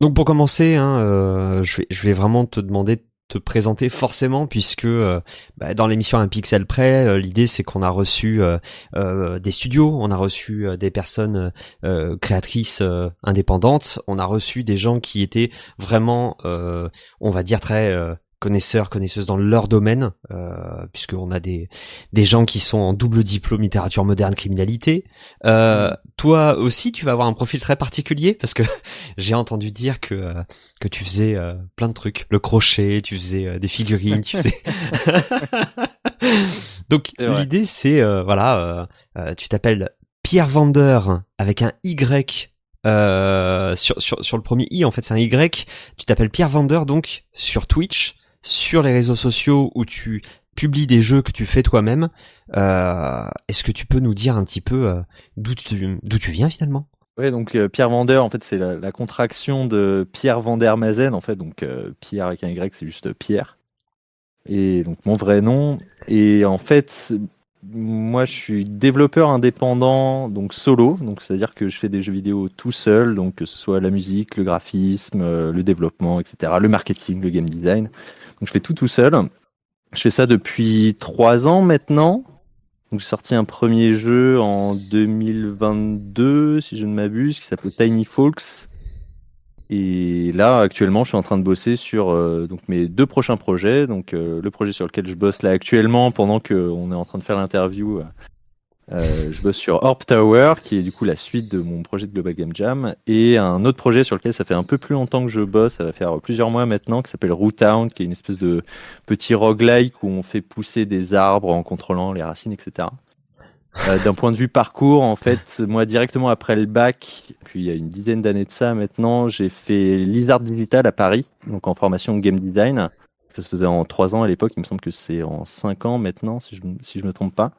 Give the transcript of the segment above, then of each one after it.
Donc pour commencer, je vais vraiment te demander de te présenter forcément, puisque dans l'émission Un Pixel Près, l'idée c'est qu'on a reçu des studios, on a reçu des personnes créatrices indépendantes, on a reçu des gens qui étaient vraiment, on va dire, très connaisseuses dans leur domaine, puisqu'on a des gens qui sont en double diplôme littérature moderne criminalité. Toi aussi, tu vas avoir un profil très particulier, parce que j'ai entendu dire que tu faisais plein de trucs, le crochet, tu faisais des figurines, tu faisais. Donc l'idée c'est tu t'appelles Pierre Vander avec un Y. Sur le premier I, en fait c'est un Y. Tu t'appelles Pierre Vander donc sur Twitch, sur les réseaux sociaux où tu publies des jeux que tu fais toi-même. Est-ce que tu peux nous dire un petit peu d'où tu viens finalement? Ouais, donc Pierre Vander, en fait, c'est la contraction de Pierre Vandermazen, en fait. Donc Pierre avec un Y, c'est juste Pierre. Et donc mon vrai nom. Et en fait, moi, je suis développeur indépendant, donc solo. Donc c'est-à-dire que je fais des jeux vidéo tout seul, donc que ce soit la musique, le graphisme, le développement, etc., le marketing, le game design. Donc je fais tout seul. Je fais ça depuis 3 ans maintenant. Donc j'ai sorti un premier jeu en 2022, si je ne m'abuse, qui s'appelle Tiny Folks. Et là, actuellement, je suis en train de bosser sur donc mes 2 prochains projets. Donc le projet sur lequel je bosse là actuellement, pendant qu'on est en train de faire l'interview, je bosse sur Orb Tower, qui est du coup la suite de mon projet de Global Game Jam, et un autre projet sur lequel ça fait un peu plus longtemps que je bosse, ça va faire plusieurs mois maintenant, qui s'appelle Root Town, qui est une espèce de petit roguelike où on fait pousser des arbres en contrôlant les racines, etc. D'un point de vue parcours, en fait, moi directement après le bac, puis il y a une dizaine d'années de ça maintenant, j'ai fait Lizard Digital à Paris, donc en formation game design. Ça se faisait en 3 ans à l'époque, il me semble que c'est en 5 ans maintenant, si je me trompe pas.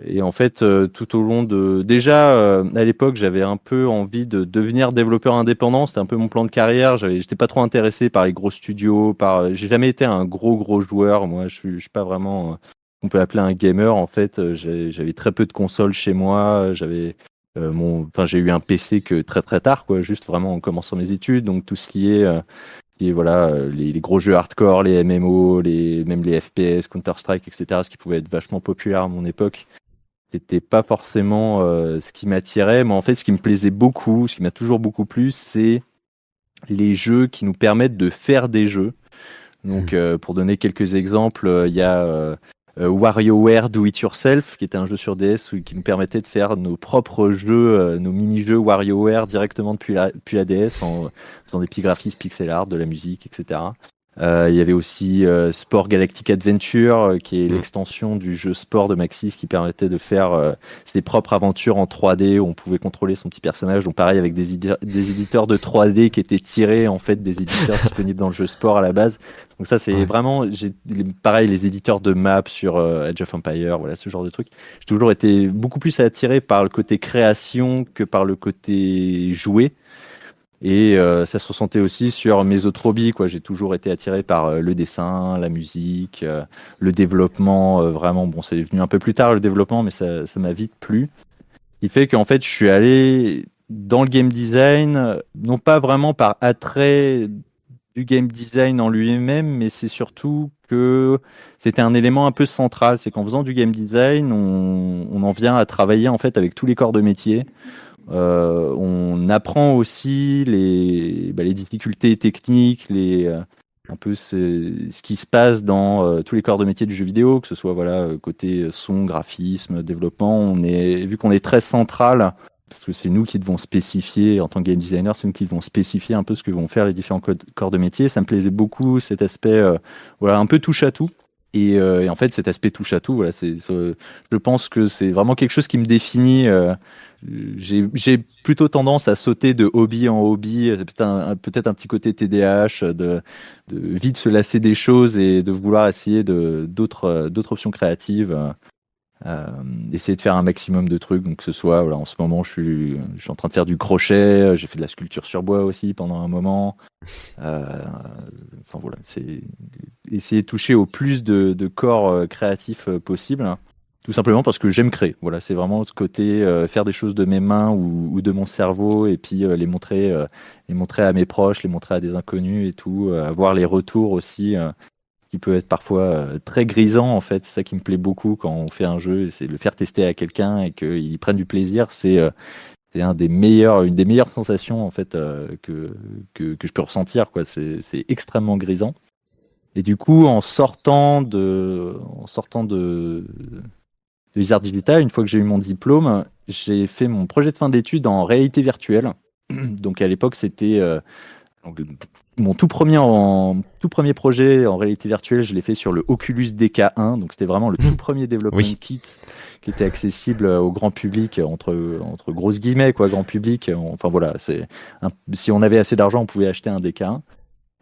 Et en fait, tout au long de... Déjà, à l'époque, j'avais un peu envie de devenir développeur indépendant. C'était un peu mon plan de carrière. J'étais pas trop intéressé par les gros studios. J'ai jamais été un gros joueur. Moi, je suis pas vraiment... on peut appeler un gamer. En fait, j'avais très peu de consoles chez moi. J'ai eu un PC que très tard, quoi. Juste vraiment en commençant mes études. Donc tout ce qui est... les gros jeux hardcore, les MMO, même les FPS, Counter-Strike, etc., ce qui pouvait être vachement populaire à mon époque, c'était pas forcément ce qui m'attirait. Mais en fait, ce qui me plaisait beaucoup, ce qui m'a toujours beaucoup plu, c'est les jeux qui nous permettent de faire des jeux. Donc, pour donner quelques exemples, il y a WarioWare Do It Yourself, qui était un jeu sur DS qui nous permettait de faire nos propres jeux, nos mini-jeux WarioWare directement depuis la DS en faisant des petits graphismes pixel art, de la musique, etc. Il y avait aussi Sport Galactic Adventure, qui est l'extension du jeu sport de Maxis, qui permettait de faire ses propres aventures en 3D, où on pouvait contrôler son petit personnage. Donc pareil, avec des éditeurs de 3D qui étaient tirés en fait des éditeurs disponibles dans le jeu sport à la base. Donc ça, c'est vraiment, pareil, les éditeurs de maps sur Age of Empires, voilà, ce genre de trucs. J'ai toujours été beaucoup plus attiré par le côté création que par le côté jouer. Et ça se ressentait aussi sur mes autres hobbies, quoi. J'ai toujours été attiré par le dessin, la musique, le développement. Vraiment, bon, c'est venu un peu plus tard le développement, mais ça m'a vite plu. Il fait qu'en fait, je suis allé dans le game design, non pas vraiment par attrait du game design en lui-même, mais c'est surtout que c'était un élément un peu central. C'est qu'en faisant du game design, on en vient à travailler en fait avec tous les corps de métier. On apprend aussi les difficultés techniques, un peu ce qui se passe dans tous les corps de métier du jeu vidéo, que ce soit côté son, graphisme, développement. Vu qu'on est très central, parce que c'est nous qui devons spécifier, en tant que game designer, c'est nous qui devons spécifier un peu ce que vont faire les différents corps de métier. Ça me plaisait beaucoup cet aspect un peu touche à tout. Et en fait, cet aspect touche à tout, je pense que c'est vraiment quelque chose qui me définit. J'ai plutôt tendance à sauter de hobby en hobby, peut-être un petit côté TDAH, de vite se lasser des choses et de vouloir essayer d'autres options créatives. Essayer de faire un maximum de trucs, donc que ce soit, voilà, en ce moment je suis en train de faire du crochet, j'ai fait de la sculpture sur bois aussi pendant un moment. Enfin voilà, c'est essayer de toucher au plus de corps créatifs possible, hein. Tout simplement parce que j'aime créer. Voilà, c'est vraiment ce côté faire des choses de mes mains ou de mon cerveau et puis les montrer à mes proches, les montrer à des inconnus et tout, avoir les retours aussi qui peut être parfois très grisant en fait. C'est ça qui me plaît beaucoup quand on fait un jeu, c'est le faire tester à quelqu'un et qu'il prenne du plaisir. C'est une des meilleures sensations en fait que je peux ressentir quoi. C'est extrêmement grisant. Et du coup, en sortant de Wizard Digital, une fois que j'ai eu mon diplôme, j'ai fait mon projet de fin d'études en réalité virtuelle. Donc à l'époque, c'était donc, mon tout premier projet en réalité virtuelle, je l'ai fait sur le Oculus DK1. Donc c'était vraiment le tout premier development Oui. kit qui était accessible au grand public, entre grosses guillemets, quoi, grand public. Enfin voilà, si on avait assez d'argent, on pouvait acheter un DK1.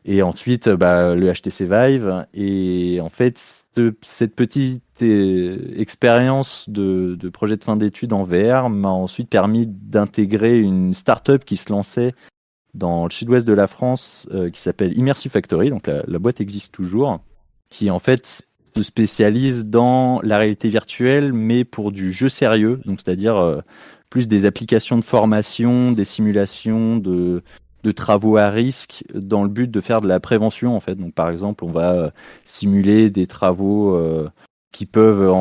Et ensuite, le HTC Vive. Et en fait, cette petite expérience de projet de fin d'études en VR m'a ensuite permis d'intégrer une startup qui se lançait dans le sud-ouest de la France, qui s'appelle Immersive Factory. Donc la boîte existe toujours, qui en fait se spécialise dans la réalité virtuelle, mais pour du jeu sérieux. Donc c'est-à-dire plus des applications de formation, des simulations de travaux à risque dans le but de faire de la prévention en fait. Donc par exemple, on va simuler des travaux qui peuvent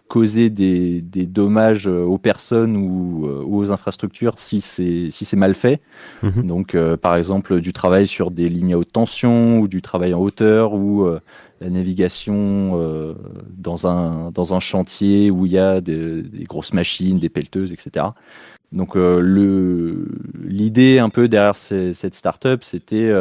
causer des dommages aux personnes ou aux infrastructures si c'est mal fait. Mhm. Donc par exemple du travail sur des lignes à haute tension ou du travail en hauteur ou la navigation dans un chantier où il y a des grosses machines, des pelleteuses, etc. Donc l'idée un peu derrière cette startup, c'était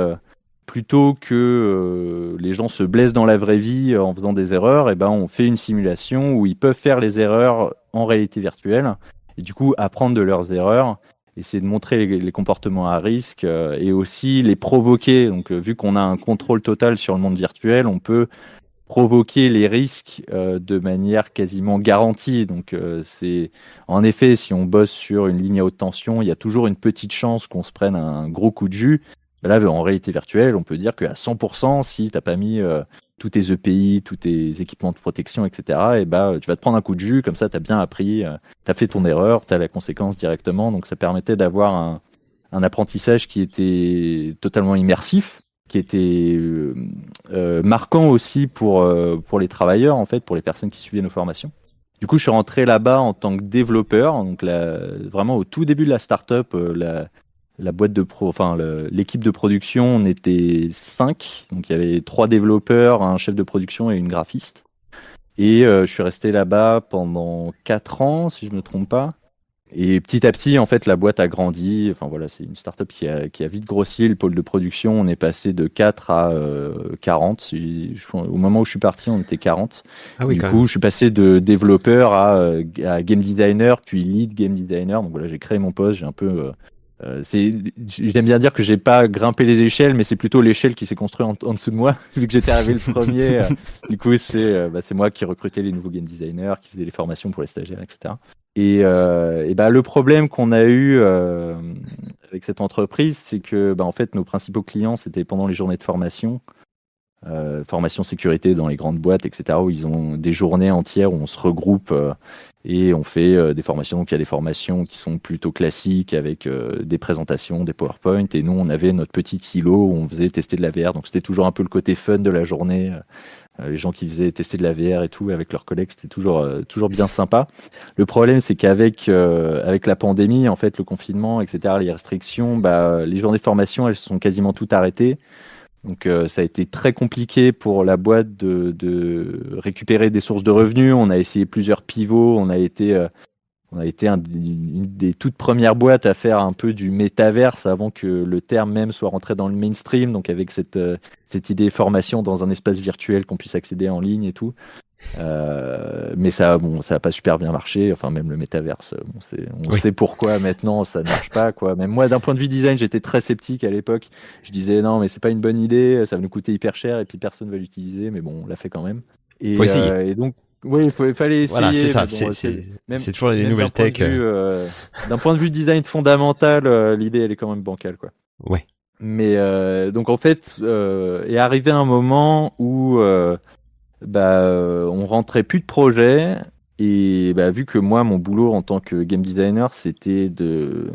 plutôt que les gens se blessent dans la vraie vie en faisant des erreurs, et ben on fait une simulation où ils peuvent faire les erreurs en réalité virtuelle et du coup apprendre de leurs erreurs, essayer de montrer les comportements à risque et aussi les provoquer. Donc vu qu'on a un contrôle total sur le monde virtuel, on peut provoquer les risques de manière quasiment garantie. Donc, c'est en effet, si on bosse sur une ligne à haute tension, il y a toujours une petite chance qu'on se prenne un gros coup de jus. Là, en réalité virtuelle, on peut dire qu'à 100%, si tu n'as pas mis tous tes EPI, tous tes équipements de protection, etc., et tu vas te prendre un coup de jus. Comme ça, tu as bien appris, tu as fait ton erreur, tu as la conséquence directement. Donc, ça permettait d'avoir un apprentissage qui était totalement immersif, qui était marquant aussi pour les travailleurs, en fait, pour les personnes qui suivaient nos formations. Du coup, je suis rentré là-bas en tant que développeur, donc vraiment au tout début de la startup, la boîte l'équipe de production, on était 5, donc il y avait 3 développeurs, un chef de production et une graphiste. Et je suis resté là-bas pendant 4 ans, si je me trompe pas. Et petit à petit, en fait, la boîte a grandi. Enfin voilà, c'est une startup qui a vite grossi. Le pôle de production, on est passé de 4 à 40. Au moment où je suis parti, on était 40. Ah oui, Du quand coup, même. je suis passé de développeur à game designer, puis lead game designer. Donc voilà, j'ai créé mon poste. J'ai un peu j'aime bien dire que j'ai pas grimpé les échelles, mais c'est plutôt l'échelle qui s'est construite en dessous de moi, vu que j'étais arrivé le premier. Du coup, c'est moi qui recrutais les nouveaux game designers, qui faisais les formations pour les stagiaires, etc. Le problème qu'on a eu avec cette entreprise, c'est que en fait, nos principaux clients, c'était pendant les journées de formation, formation sécurité dans les grandes boîtes, etc., où ils ont des journées entières où on se regroupe et on fait des formations. Donc il y a des formations qui sont plutôt classiques avec des présentations, des PowerPoint, et nous, on avait notre petit îlot où on faisait tester de la VR. Donc c'était toujours un peu le côté fun de la journée. Les gens qui faisaient tester de la VR et tout avec leurs collègues, c'était toujours bien sympa. Le problème, c'est avec la pandémie, en fait, le confinement, etc., les restrictions, les journées de formation, elles se sont quasiment toutes arrêtées. Donc ça a été très compliqué pour la boîte de récupérer des sources de revenus. On a essayé plusieurs pivots. On a été une des toutes premières boîtes à faire un peu du métaverse avant que le terme même soit rentré dans le mainstream. Donc avec cette idée formation dans un espace virtuel qu'on puisse accéder en ligne et tout. Mais ça a pas super bien marché. Enfin, même le métaverse, on Oui. sait pourquoi maintenant ça ne marche pas, quoi. Même moi, d'un point de vue design, j'étais très sceptique à l'époque. Je disais non, mais c'est pas une bonne idée, ça va nous coûter hyper cher et puis personne va l'utiliser. Mais bon, on l'a fait quand même. Faut essayer. Et donc, Oui, il fallait essayer. Voilà, c'est ça. Mais bon, C'est toujours les même nouvelles tech. D'un point de vue design fondamental, l'idée elle est quand même bancale, quoi. Ouais. Mais donc en fait, est arrivé un moment où on rentrait plus de projets et vu que moi mon boulot en tant que game designer c'était de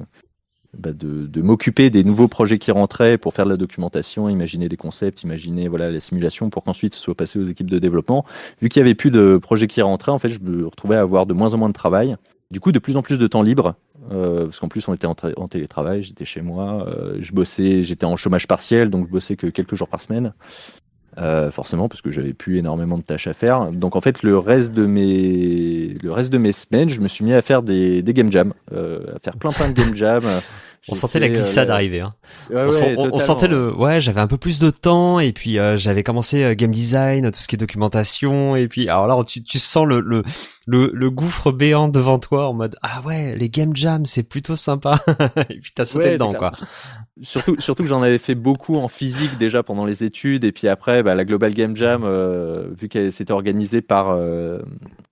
m'occuper des nouveaux projets qui rentraient pour faire de la documentation, imaginer des concepts, imaginer voilà les simulations pour qu'ensuite ce soit passé aux équipes de développement. Vu qu'il y avait plus de projets qui rentraient, en fait, je me retrouvais à avoir de moins en moins de travail. Du coup, de plus en plus de temps libre, parce qu'en plus on était en télétravail, j'étais chez moi, je bossais, j'étais en chômage partiel, donc je bossais que quelques jours par semaine. Forcément parce que j'avais plus énormément de tâches à faire. Donc en fait le reste de mes semaines, je me suis mis à faire des game jams, à faire plein de game jams. On J'ai sentait la fait, glissade arriver. Hein. ouais, On sentait totalement. ouais, j'avais un peu plus de temps et puis j'avais commencé game design, tout ce qui est documentation et puis alors là tu sens le gouffre béant devant toi en mode ah ouais les game jams c'est plutôt sympa et puis t'as sauté Ouais, c'est dedans clair. quoi. Surtout que j'en avais fait beaucoup en physique déjà pendant les études et puis après la Global Game Jam, vu qu'elle s'était organisée par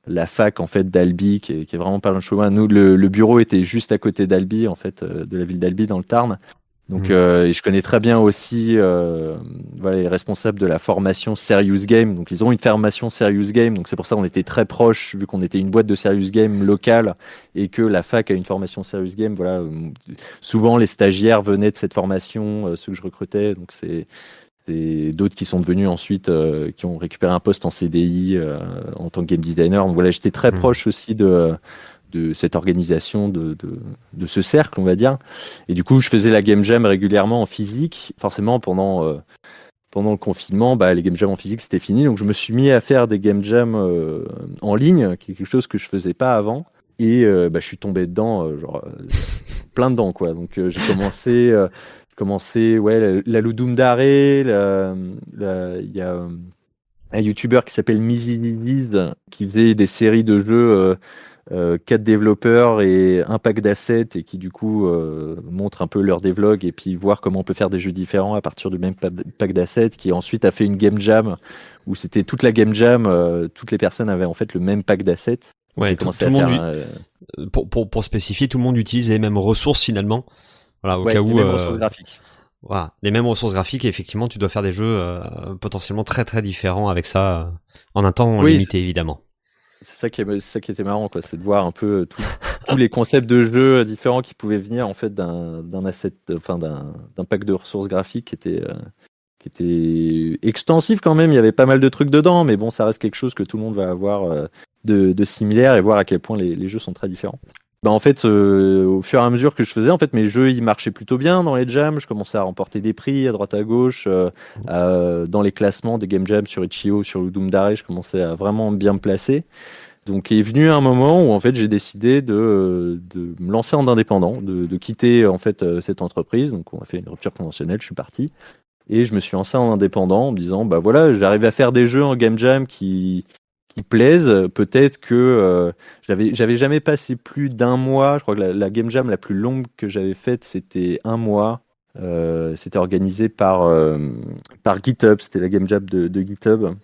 la fac en fait d'Albi qui est vraiment pas loin de chez moi. Nous le bureau était juste à côté d'Albi en fait, de la ville d'Albi dans le Tarn. Donc et je connais très bien aussi voilà, les responsables de la formation Serious Game. Donc ils ont une formation Serious Game, donc c'est pour ça qu'on était très proches vu qu'on était une boîte de Serious Game locale et que la fac a une formation Serious Game. Voilà, souvent les stagiaires venaient de cette formation, ceux que je recrutais. Donc c'est d'autres qui sont devenus ensuite qui ont récupéré un poste en CDI en tant que game designer. Donc voilà, j'étais très proche aussi de cette organisation, de ce cercle, on va dire. Et du coup, je faisais la game jam régulièrement en physique. Forcément, pendant le confinement, les game jams en physique, c'était fini. Donc, je me suis mis à faire des game jams en ligne, qui est quelque chose que je faisais pas avant. Et je suis tombé dedans, plein dedans, quoi. Donc, j'ai commencé la Ludum Dare. Il y a un YouTuber qui s'appelle Miziz qui faisait des séries de jeux 4 développeurs et un pack d'assets et qui du coup montre un peu leur devlog et puis voir comment on peut faire des jeux différents à partir du même pack d'assets, qui ensuite a fait une game jam où c'était toute la game jam, toutes les personnes avaient en fait le même pack d'assets. Ouais, J'ai tout commencé le à monde faire pour spécifier, tout le monde utilise les mêmes ressources finalement. Voilà, au cas les où mêmes ressources graphiques. voilà, les mêmes ressources graphiques et effectivement, tu dois faire des jeux potentiellement très très différents avec ça en un temps Oui, limité évidemment. c'est ça qui était marrant, quoi, c'est de voir un peu tous les concepts de jeux différents qui pouvaient venir en fait d'un asset, enfin d'un pack de ressources graphiques qui était extensif quand même. Il y avait pas mal de trucs dedans, mais bon, ça reste quelque chose que tout le monde va avoir de similaire et voir à quel point les jeux sont très différents. En fait, au fur et à mesure que je faisais, en fait, mes jeux ils marchaient plutôt bien dans les jams. Je commençais à remporter des prix à droite à gauche, dans les classements des game jams sur Itch.io, sur Ludum Dare. Je commençais à vraiment bien me placer. Donc est venu un moment où en fait j'ai décidé de me lancer en indépendant, de quitter en fait cette entreprise. Donc on a fait une rupture conventionnelle, je suis parti. Et je me suis lancé en indépendant en me disant, voilà, j'arrive à faire des jeux en game jam qui plaisent. Peut-être que j'avais jamais passé plus d'un mois. Je crois que la game jam la plus longue que j'avais faite, c'était un mois. C'était organisé par GitHub, c'était la game jam de GitHub.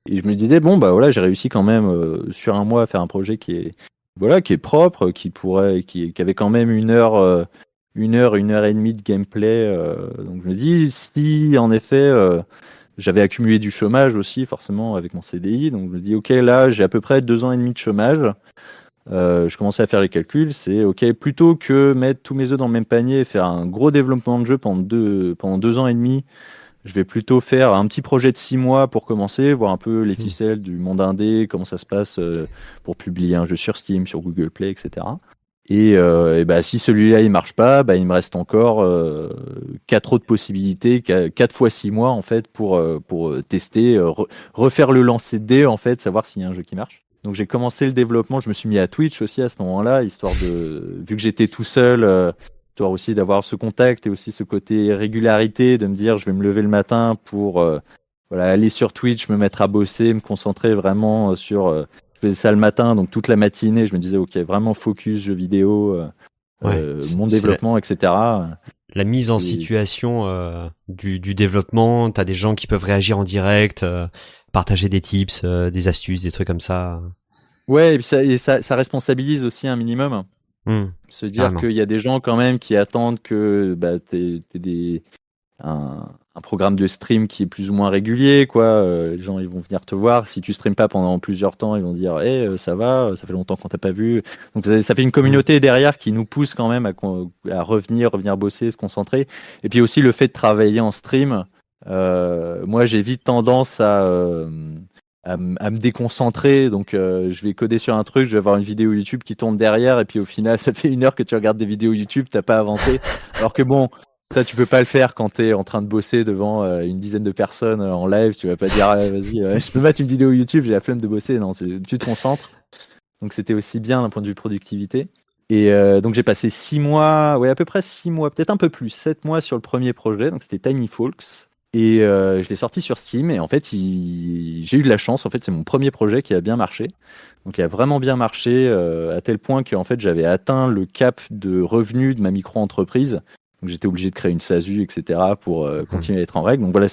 Et je me disais, voilà, j'ai réussi quand même sur un mois à faire un projet qui est propre, qui avait quand même une heure et demie de gameplay. Donc je me dis, si en effet, j'avais accumulé du chômage aussi, forcément, avec mon CDI. Donc je me dis, ok, là, j'ai à peu près 2 ans et demi de chômage. Je commençais à faire les calculs. C'est ok, plutôt que mettre tous mes œufs dans le même panier et faire un gros développement de jeu pendant 2 ans et demi, je vais plutôt faire un petit projet de 6 mois pour commencer, voir un peu les ficelles du monde indé, comment ça se passe pour publier un jeu sur Steam, sur Google Play, etc. Et si celui-là il marche pas, il me reste encore 4 autres possibilités, 4 fois 6 mois en fait pour tester, refaire le lancer de dés en fait, savoir s'il y a un jeu qui marche. Donc j'ai commencé le développement, je me suis mis à Twitch aussi à ce moment-là, histoire vu que j'étais tout seul, histoire aussi d'avoir ce contact et aussi ce côté régularité, de me dire je vais me lever le matin pour aller sur Twitch, me mettre à bosser, me concentrer vraiment sur je faisais ça le matin, donc toute la matinée, je me disais, ok, vraiment focus, jeux vidéo, mon développement, etc. La mise en situation du développement, t'as des gens qui peuvent réagir en direct, partager des tips, des astuces, des trucs comme ça. Ouais, et puis ça responsabilise aussi un minimum. Se dire Carrément. qu'il y a des gens quand même qui attendent que bah, t'aies un programme de stream qui est plus ou moins régulier, quoi. Les gens, ils vont venir te voir. Si tu streames pas pendant plusieurs temps, ils vont dire, ça va, ça fait longtemps qu'on t'a pas vu. Donc ça fait une Mm. communauté derrière qui nous pousse quand même à revenir bosser, se concentrer. Et puis aussi le fait de travailler en stream. Moi, j'ai vite tendance à me déconcentrer. Donc, je vais coder sur un truc, je vais avoir une vidéo YouTube qui tourne derrière, et puis au final, ça fait 1 heure que tu regardes des vidéos YouTube, t'as pas avancé. Alors que bon, ça, tu peux pas le faire quand tu es en train de bosser devant une dizaine de personnes en live. Tu vas pas dire, ah, vas-y, je peux mettre une vidéo YouTube, j'ai la flemme de bosser. Non, tu te concentres. Donc, c'était aussi bien d'un point de vue productivité. Et donc, j'ai passé 6 mois, ouais, à peu près 6 mois, peut-être un peu plus, 7 mois sur le premier projet. Donc, c'était Tiny Folks. Et je l'ai sorti sur Steam. Et en fait, j'ai eu de la chance. En fait, c'est mon premier projet qui a bien marché. Donc, il a vraiment bien marché à tel point que en fait, j'avais atteint le cap de revenus de ma micro-entreprise. Donc j'étais obligé de créer une SASU, etc. pour Mm. continuer à être en règle. Donc voilà,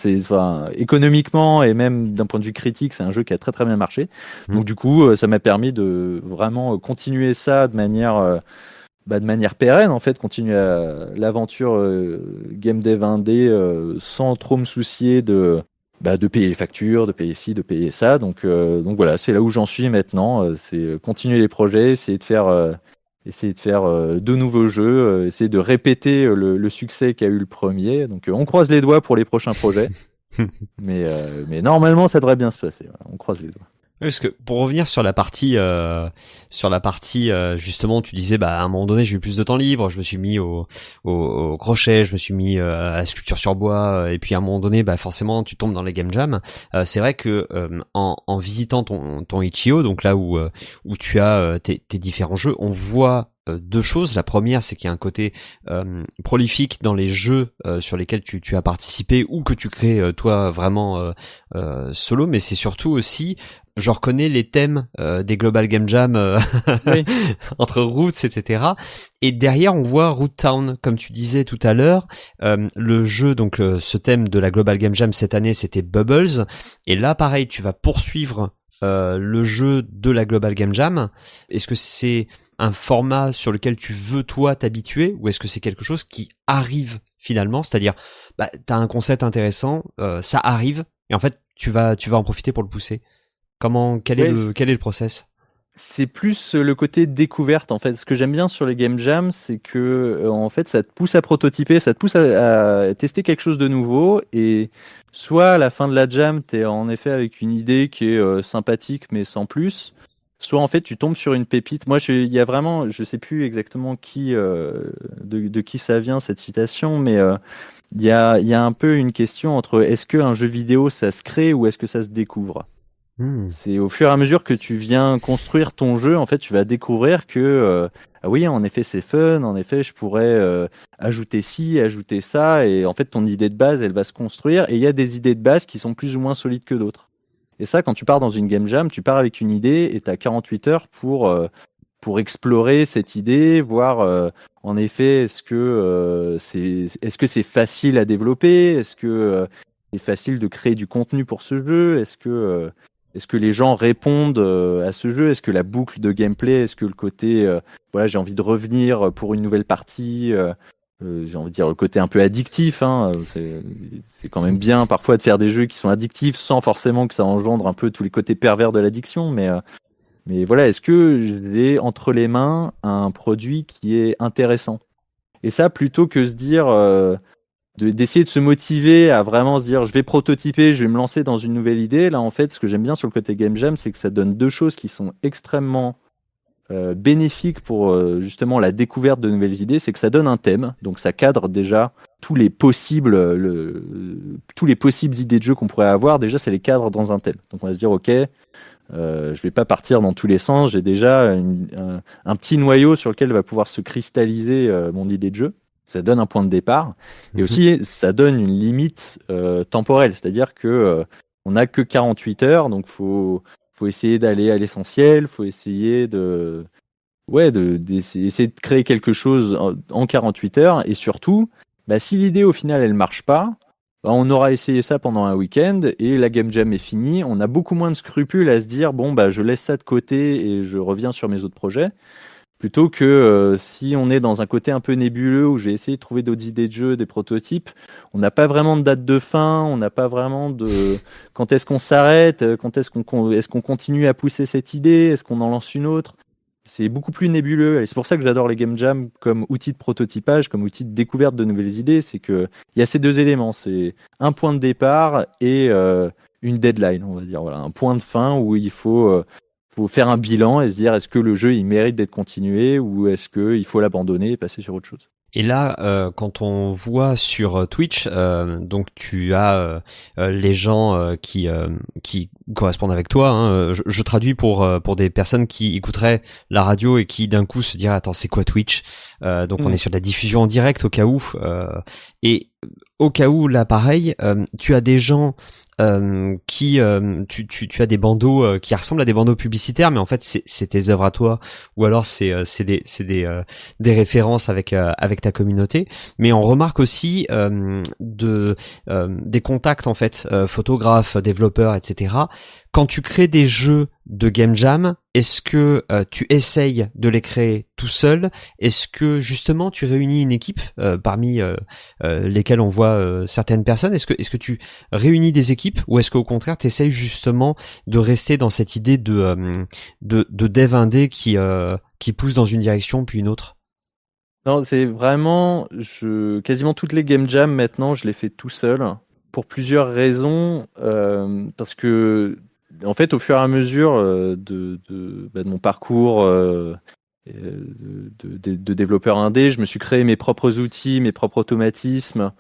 économiquement et même d'un point de vue critique, c'est un jeu qui a très très bien marché. Mm. Donc du coup, ça m'a permis de vraiment continuer ça de manière pérenne, en fait, continuer l'aventure game dev indé sans trop me soucier de payer les factures, de payer ci, de payer ça. Donc voilà, c'est là où j'en suis maintenant. C'est continuer les projets, essayer de faire de nouveaux jeux, essayer de répéter le succès qu'a eu le premier. Donc on croise les doigts pour les prochains projets, mais normalement ça devrait bien se passer. Voilà, on croise les doigts. Oui, parce que pour revenir sur la partie justement, tu disais bah à un moment donné j'ai eu plus de temps libre, je me suis mis au crochet, je me suis mis à la sculpture sur bois, et puis à un moment donné bah forcément tu tombes dans les game jams. C'est vrai que en visitant ton itch.io, donc là où tu as tes différents jeux, on voit deux choses. La première, c'est qu'il y a un côté prolifique dans les jeux sur lesquels tu as participé ou que tu crées toi vraiment solo, mais c'est surtout aussi je reconnais les thèmes des Global Game Jam Oui, entre Roots, etc. Et derrière, on voit Root Town, comme tu disais tout à l'heure. Le jeu, donc ce thème de la Global Game Jam cette année, c'était Bubbles. Et là, pareil, tu vas poursuivre le jeu de la Global Game Jam. Est-ce que c'est un format sur lequel tu veux, toi, t'habituer, ou est-ce que c'est quelque chose qui arrive finalement? C'est-à-dire, bah, t'as un concept intéressant, ça arrive, et en fait, tu vas en profiter pour le pousser. ouais, Quel est le process? c'est plus le côté découverte en fait. Ce que j'aime bien sur les game jams, c'est que en fait, ça te pousse à prototyper, ça te pousse à tester quelque chose de nouveau. Et soit à la fin de la jam, tu es en effet avec une idée qui est sympathique mais sans plus. Soit en fait, tu tombes sur une pépite. Moi, il y a vraiment, je sais plus exactement de qui ça vient cette citation, mais il y a un peu une question entre est-ce qu'un jeu vidéo ça se crée ou est-ce que ça se découvre? Hmm. C'est au fur et à mesure que tu viens construire ton jeu, en fait, tu vas découvrir que, ah oui, en effet, c'est fun, en effet, je pourrais ajouter ci, ajouter ça, et en fait, ton idée de base, elle va se construire, et il y a des idées de base qui sont plus ou moins solides que d'autres. Et ça, quand tu pars dans une game jam, tu pars avec une idée, et tu as 48 heures pour explorer cette idée, voir, en effet, est-ce que c'est facile à développer, est-ce que c'est facile de créer du contenu pour ce jeu, est-ce que les gens répondent à ce jeu? Est-ce que la boucle de gameplay, est-ce que le côté, voilà, j'ai envie de revenir pour une nouvelle partie, j'ai envie de dire le côté un peu addictif, hein, c'est quand même bien parfois de faire des jeux qui sont addictifs sans forcément que ça engendre un peu tous les côtés pervers de l'addiction, mais voilà, est-ce que j'ai entre les mains un produit qui est intéressant? Et ça, plutôt que se dire, d'essayer de se motiver à vraiment se dire je vais prototyper, je vais me lancer dans une nouvelle idée. Là, en fait, ce que j'aime bien sur le côté Game Jam, c'est que ça donne deux choses qui sont extrêmement bénéfiques pour justement la découverte de nouvelles idées. C'est que ça donne un thème, donc ça cadre déjà tous les possibles idées de jeu qu'on pourrait avoir. Déjà, c'est les cadres dans un thème. Donc, on va se dire, ok, je vais pas partir dans tous les sens. J'ai déjà un petit noyau sur lequel va pouvoir se cristalliser mon idée de jeu. Ça donne un point de départ. Et Mhm. aussi, ça donne une limite temporelle. C'est-à-dire que on n'a que 48 heures, donc faut essayer d'aller à l'essentiel, faut essayer essayer de créer quelque chose en 48 heures. Et surtout, bah, si l'idée au final elle marche pas, On aura essayé ça pendant un week-end et la game jam est finie. On a beaucoup moins de scrupules à se dire bon bah je laisse ça de côté et je reviens sur mes autres projets. Plutôt que si on est dans un côté un peu nébuleux où j'ai essayé de trouver d'autres idées de jeu, des prototypes, on n'a pas vraiment de date de fin, on n'a pas vraiment de quand est-ce qu'on s'arrête, quand est-ce qu'on continue à pousser cette idée, est-ce qu'on en lance une autre. C'est beaucoup plus nébuleux et c'est pour ça que j'adore les game jams comme outil de prototypage, comme outil de découverte de nouvelles idées. C'est que il y a ces deux éléments, c'est un point de départ et une deadline, on va dire, voilà, un point de fin où il faut faire un bilan et se dire est-ce que le jeu il mérite d'être continué ou est-ce qu'il faut l'abandonner et passer sur autre chose. Et là, quand on voit sur Twitch, donc tu as les gens qui correspondent avec toi. Hein, je traduis pour des personnes qui écouteraient la radio et qui d'un coup se diraient attends c'est quoi Twitch. Donc on est sur de la diffusion en direct au cas où. Et au cas où là pareil, tu as des gens qui tu as des bandeaux qui ressemblent à des bandeaux publicitaires, mais en fait c'est tes œuvres à toi, ou alors c'est des références avec ta communauté. Mais on remarque aussi des contacts en fait, photographes, développeurs, etc. Quand tu crées des jeux de game jam, est-ce que tu essayes de les créer tout seul? Est-ce que justement tu réunis une équipe parmi lesquelles on voit certaines personnes? Est-ce que tu réunis des équipes, ou est-ce qu'au contraire tu essayes justement de rester dans cette idée de dev indé qui pousse dans une direction puis une autre? Non, c'est vraiment quasiment toutes les game jams maintenant, je les fais tout seul pour plusieurs raisons. Parce que en fait, au fur et à mesure de mon parcours de développeur indé, je me suis créé mes propres outils, mes propres automatismes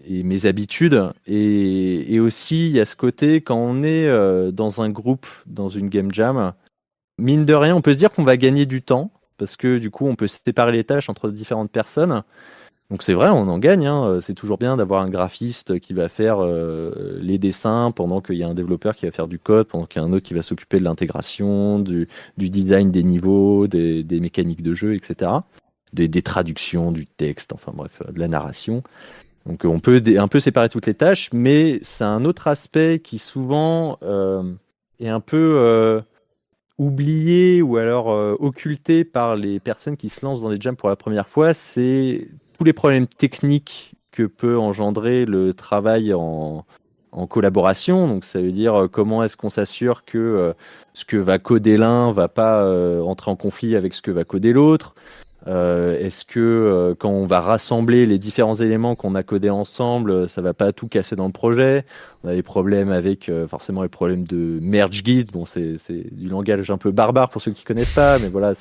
et mes habitudes. Et aussi, il y a ce côté, quand on est dans un groupe, dans une game jam, mine de rien, on peut se dire qu'on va gagner du temps, parce que du coup, on peut séparer les tâches entre différentes personnes. Donc c'est vrai, on en gagne, hein. C'est toujours bien d'avoir un graphiste qui va faire les dessins pendant qu'il y a un développeur qui va faire du code, pendant qu'il y a un autre qui va s'occuper de l'intégration, du design des niveaux, des mécaniques de jeu, etc. Des traductions, du texte, enfin bref, de la narration. Donc on peut un peu séparer toutes les tâches, mais c'est un autre aspect qui souvent est un peu oublié ou alors occulté par les personnes qui se lancent dans des jams pour la première fois, c'est tous les problèmes techniques que peut engendrer le travail en collaboration. Donc ça veut dire comment est-ce qu'on s'assure que ce que va coder l'un va pas entrer en conflit avec ce que va coder l'autre. Est-ce que quand on va rassembler les différents éléments qu'on a codés ensemble, ça va pas tout casser dans le projet? On a des problèmes avec forcément les problèmes de merge guide. Bon, c'est du langage un peu barbare pour ceux qui connaissent pas, mais voilà,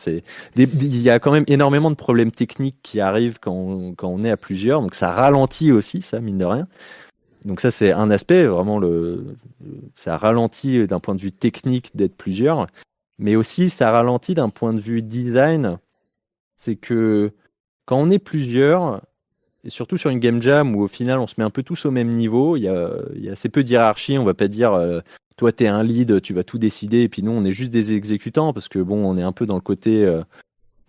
il y a quand même énormément de problèmes techniques qui arrivent quand on est à plusieurs. Donc ça ralentit aussi, ça mine de rien. Donc ça c'est un aspect vraiment ça ralentit d'un point de vue technique d'être plusieurs, mais aussi ça ralentit d'un point de vue design. C'est que quand on est plusieurs, et surtout sur une game jam où au final on se met un peu tous au même niveau, il y a assez peu de hiérarchie. On va pas dire toi t'es un lead, tu vas tout décider, et puis nous on est juste des exécutants, parce que bon, on est un peu dans le côté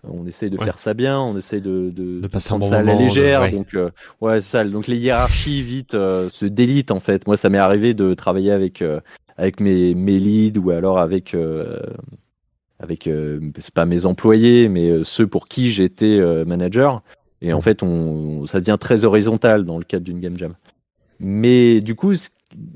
on essaye de Ouais. faire ça bien, on essaye De passer un prendre bon ça à la moment, légère. ouais. Donc ouais, c'est ça. Donc les hiérarchies vite se délitent en fait. Moi ça m'est arrivé de travailler avec mes leads, ou alors avec c'est pas mes employés, mais ceux pour qui j'étais manager. Et en fait, ça devient très horizontal dans le cadre d'une game jam. Mais du coup,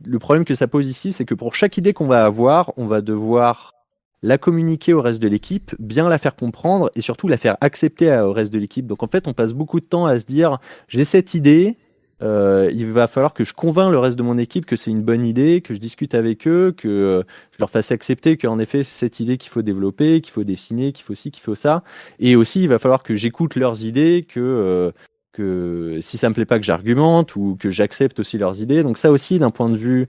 le problème que ça pose ici, c'est que pour chaque idée qu'on va avoir, on va devoir la communiquer au reste de l'équipe, bien la faire comprendre et surtout la faire accepter au reste de l'équipe. Donc en fait, on passe beaucoup de temps à se dire, j'ai cette idée, il va falloir que je convainc le reste de mon équipe que c'est une bonne idée, que je discute avec eux, que je leur fasse accepter qu'en effet c'est cette idée qu'il faut développer, qu'il faut dessiner, qu'il faut ci, qu'il faut ça. Et aussi, il va falloir que j'écoute leurs idées, que si ça me plaît pas, que j'argumente, ou que j'accepte aussi leurs idées. Donc ça aussi, d'un point de vue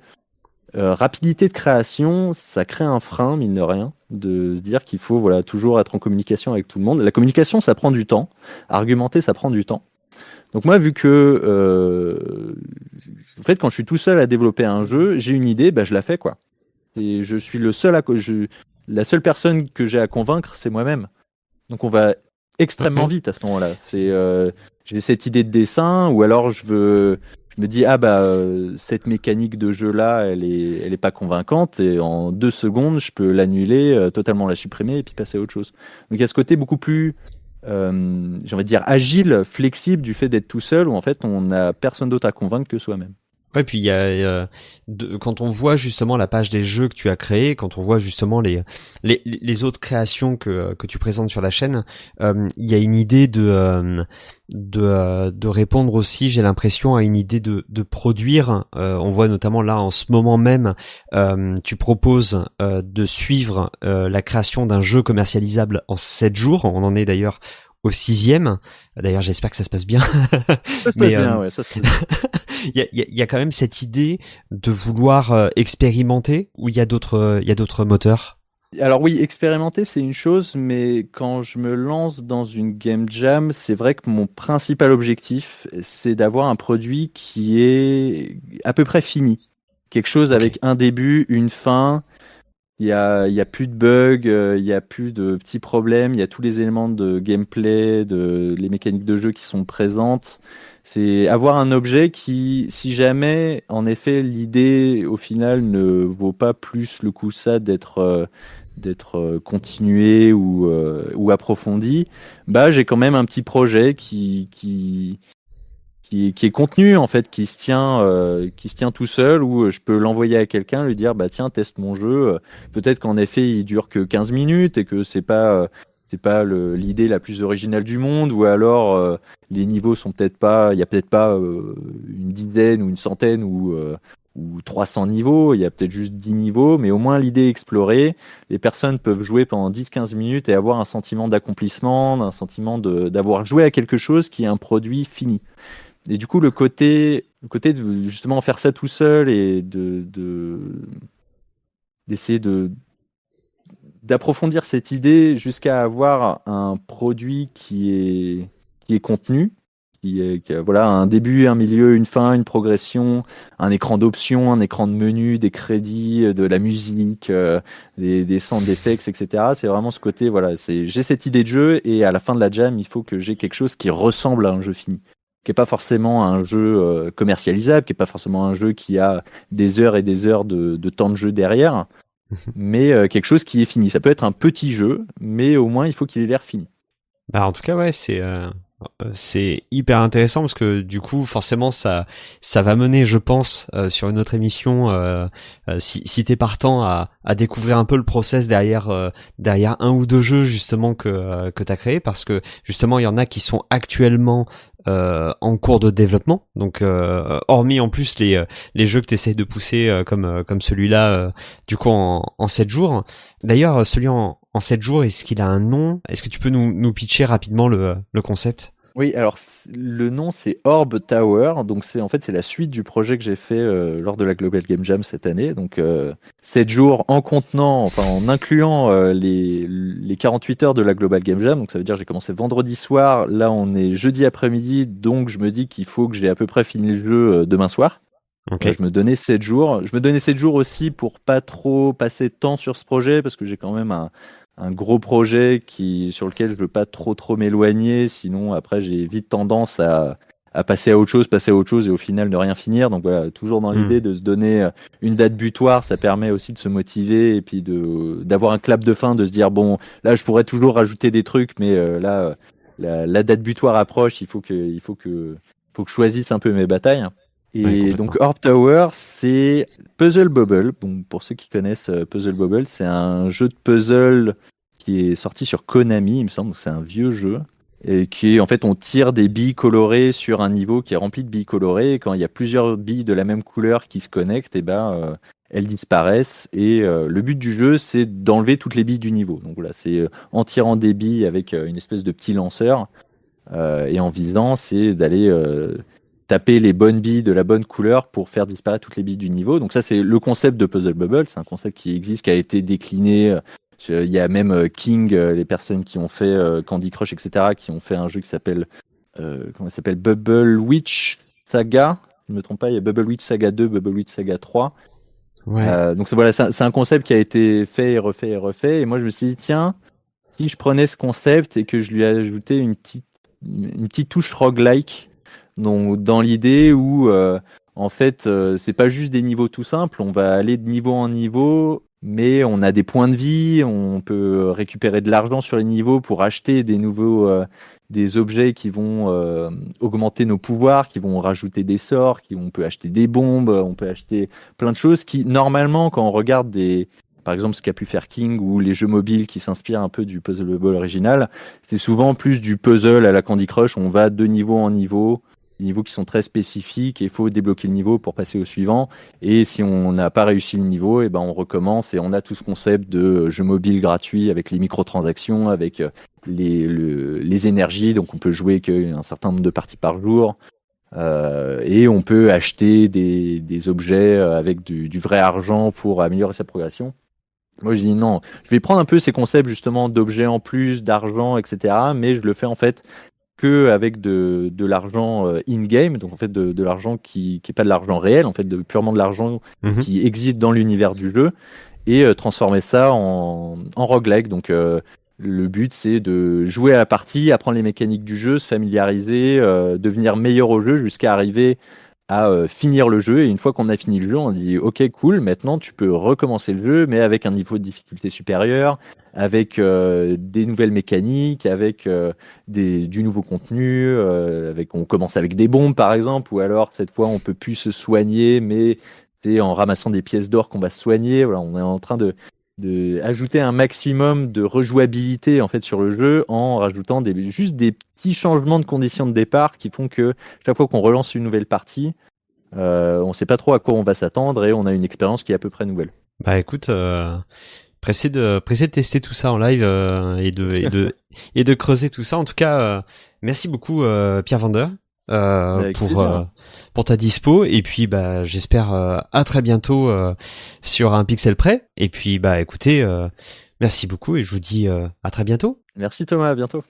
rapidité de création, ça crée un frein, mine de rien, de se dire qu'il faut voilà, toujours être en communication avec tout le monde. La communication, ça prend du temps. Argumenter, ça prend du temps. Donc moi, vu que en fait, quand je suis tout seul à développer un jeu, j'ai une idée, bah, je la fais quoi. Et je suis le seul la seule personne que j'ai à convaincre, c'est moi-même. Donc on va extrêmement Mhm. vite à ce moment-là. J'ai cette idée de dessin, ou alors je me dis cette mécanique de jeu là, elle est pas convaincante et en 2 secondes, je peux l'annuler, totalement la supprimer et puis passer à autre chose. Donc il y a ce côté beaucoup plus j'ai envie de dire agile, flexible du fait d'être tout seul où en fait on n'a personne d'autre à convaincre que soi-même. Ouais, puis il y a quand on voit justement la page des jeux que tu as créés, quand on voit justement les autres créations que tu présentes sur la chaîne, il y a une idée de répondre aussi, j'ai l'impression, à une idée de produire. On voit notamment là en ce moment même, tu proposes de suivre la création d'un jeu commercialisable en 7 jours. On en est d'ailleurs au 6e. D'ailleurs, j'espère que ça se passe bien. Ça se passe bien, ouais, ça se passe bien. Il y a quand même cette idée de vouloir expérimenter, ou il y a d'autres moteurs. Alors oui, expérimenter c'est une chose, mais quand je me lance dans une game jam, c'est vrai que mon principal objectif, c'est d'avoir un produit qui est à peu près fini. Quelque chose avec un début, une fin. Il y a plus de bugs, il y a plus de petits problèmes, il y a tous les éléments de gameplay, les mécaniques de jeu qui sont présentes. C'est avoir un objet qui, si jamais, en effet, l'idée au final ne vaut pas plus le coup ça d'être continué ou approfondi, bah j'ai quand même un petit projet qui est contenu en fait, qui se tient tout seul, où je peux l'envoyer à quelqu'un, lui dire bah tiens teste mon jeu. Peut-être qu'en effet il dure que 15 minutes et que c'est pas l'idée la plus originale du monde, ou alors les niveaux sont peut-être pas, il y a peut-être pas une dizaine ou une centaine ou 300 niveaux, il y a peut-être juste 10 niveaux, mais au moins l'idée est explorée. Les personnes peuvent jouer pendant 10-15 minutes et avoir un sentiment d'accomplissement, un sentiment d'avoir joué à quelque chose qui est un produit fini. Et du coup, le côté de justement faire ça tout seul et d'essayer d'approfondir cette idée jusqu'à avoir un produit qui est contenu, qui a, voilà, un début, un milieu, une fin, une progression, un écran d'options, un écran de menu, des crédits, de la musique, des sound effects, etc. C'est vraiment ce côté, voilà, j'ai cette idée de jeu et à la fin de la jam, il faut que j'ai quelque chose qui ressemble à un jeu fini, qui n'est pas forcément un jeu commercialisable, qui n'est pas forcément un jeu qui a des heures et des heures de temps de jeu derrière, mais quelque chose qui est fini. Ça peut être un petit jeu, mais au moins il faut qu'il ait l'air fini. Bah en tout cas ouais, c'est hyper intéressant parce que du coup forcément ça va mener, je pense, sur une autre émission, si t'es partant, à découvrir un peu le process derrière un ou deux jeux justement que t'as créé, parce que justement il y en a qui sont actuellement en cours de développement, donc hormis en plus les jeux que t'essayes de pousser comme celui-là, du coup en 7 jours. D'ailleurs celui en 7 jours, est-ce qu'il a un nom? Est-ce que tu peux nous pitcher rapidement le concept? Oui, alors le nom c'est Orb Tower, donc c'est la suite du projet que j'ai fait lors de la Global Game Jam cette année. Donc 7 jours en contenant, enfin en incluant les 48 heures de la Global Game Jam. Donc ça veut dire que j'ai commencé vendredi soir, là on est jeudi après-midi, donc je me dis qu'il faut que j'ai à peu près fini le jeu demain soir. Ok. Je me donnais 7 jours. Je me donnais 7 jours aussi pour pas trop passer de temps sur ce projet, parce que j'ai quand même un gros projet sur lequel je veux pas trop m'éloigner. Sinon, après, j'ai vite tendance à passer à autre chose et au final ne rien finir. Donc voilà, toujours dans l'idée de se donner une date butoir, ça permet aussi de se motiver et puis d'avoir un clap de fin, de se dire bon, là, je pourrais toujours rajouter des trucs, mais là, la date butoir approche, il faut que je choisisse un peu mes batailles. Ouais, Et complètement. donc Orb Tower, c'est Puzzle Bobble. Bon, pour ceux qui connaissent Puzzle Bobble, c'est un jeu de puzzle qui est sorti sur Konami, il me semble. C'est un vieux jeu. Et qui est, en fait, on tire des billes colorées sur un niveau qui est rempli de billes colorées. Et quand il y a plusieurs billes de la même couleur qui se connectent, et ben, elles disparaissent. Et le but du jeu, c'est d'enlever toutes les billes du niveau. Donc voilà, c'est en tirant des billes avec une espèce de petit lanceur. Et en visant, c'est d'aller taper les bonnes billes de la bonne couleur pour faire disparaître toutes les billes du niveau. Donc ça, c'est le concept de Puzzle Bubble. C'est un concept qui existe, qui a été décliné. Il y a même King, les personnes qui ont fait Candy Crush, etc., qui ont fait un jeu qui s'appelle comment ça s'appelle, Bubble Witch Saga. Je ne me trompe pas, il y a Bubble Witch Saga 2, Bubble Witch Saga 3. Ouais. Donc voilà, c'est un concept qui a été fait et refait et refait. Et moi, je me suis dit, tiens, si je prenais ce concept et que je lui ajoutais une petite touche roguelike. Donc dans l'idée où en fait c'est pas juste des niveaux tout simples, on va aller de niveau en niveau, mais on a des points de vie, on peut récupérer de l'argent sur les niveaux pour acheter des nouveaux des objets qui vont augmenter nos pouvoirs, qui vont rajouter des sorts, on peut acheter des bombes, on peut acheter plein de choses qui normalement quand on regarde par exemple ce qu'a pu faire King ou les jeux mobiles qui s'inspirent un peu du Puzzle Ball original, c'est souvent plus du puzzle à la Candy Crush, on va de niveau en niveau, des niveaux qui sont très spécifiques et il faut débloquer le niveau pour passer au suivant. Et si on n'a pas réussi le niveau, et ben on recommence et on a tout ce concept de jeu mobile gratuit avec les microtransactions, avec les énergies. Donc on peut jouer qu'un certain nombre de parties par jour. Et on peut acheter des objets avec du vrai argent pour améliorer sa progression. Moi, je dis non, je vais prendre un peu ces concepts justement d'objets en plus, d'argent, etc. Mais je le fais en fait que avec de l'argent in-game, donc en fait de l'argent qui est pas de l'argent réel, en fait purement de l'argent qui existe dans l'univers du jeu, et transformer ça en roguelike. Donc le but c'est de jouer à la partie, apprendre les mécaniques du jeu, se familiariser, devenir meilleur au jeu jusqu'à arriver à finir le jeu. Et une fois qu'on a fini le jeu, on dit ok cool, maintenant tu peux recommencer le jeu, mais avec un niveau de difficulté supérieur, avec des nouvelles mécaniques, avec du nouveau contenu, on commence avec des bombes par exemple, ou alors cette fois on peut plus se soigner, mais c'est en ramassant des pièces d'or qu'on va se soigner. Voilà, on est en train de ajouter un maximum de rejouabilité en fait sur le jeu en rajoutant juste des petits changements de conditions de départ qui font que chaque fois qu'on relance une nouvelle partie, on ne sait pas trop à quoi on va s'attendre et on a une expérience qui est à peu près nouvelle. Bah écoute, pressé de tester tout ça en live et de creuser tout ça. En tout cas, merci beaucoup Pierre Vander pour ta dispo, et puis bah j'espère à très bientôt sur un pixel près. Et puis bah écoutez, merci beaucoup et je vous dis à très bientôt. Merci Thomas, à bientôt.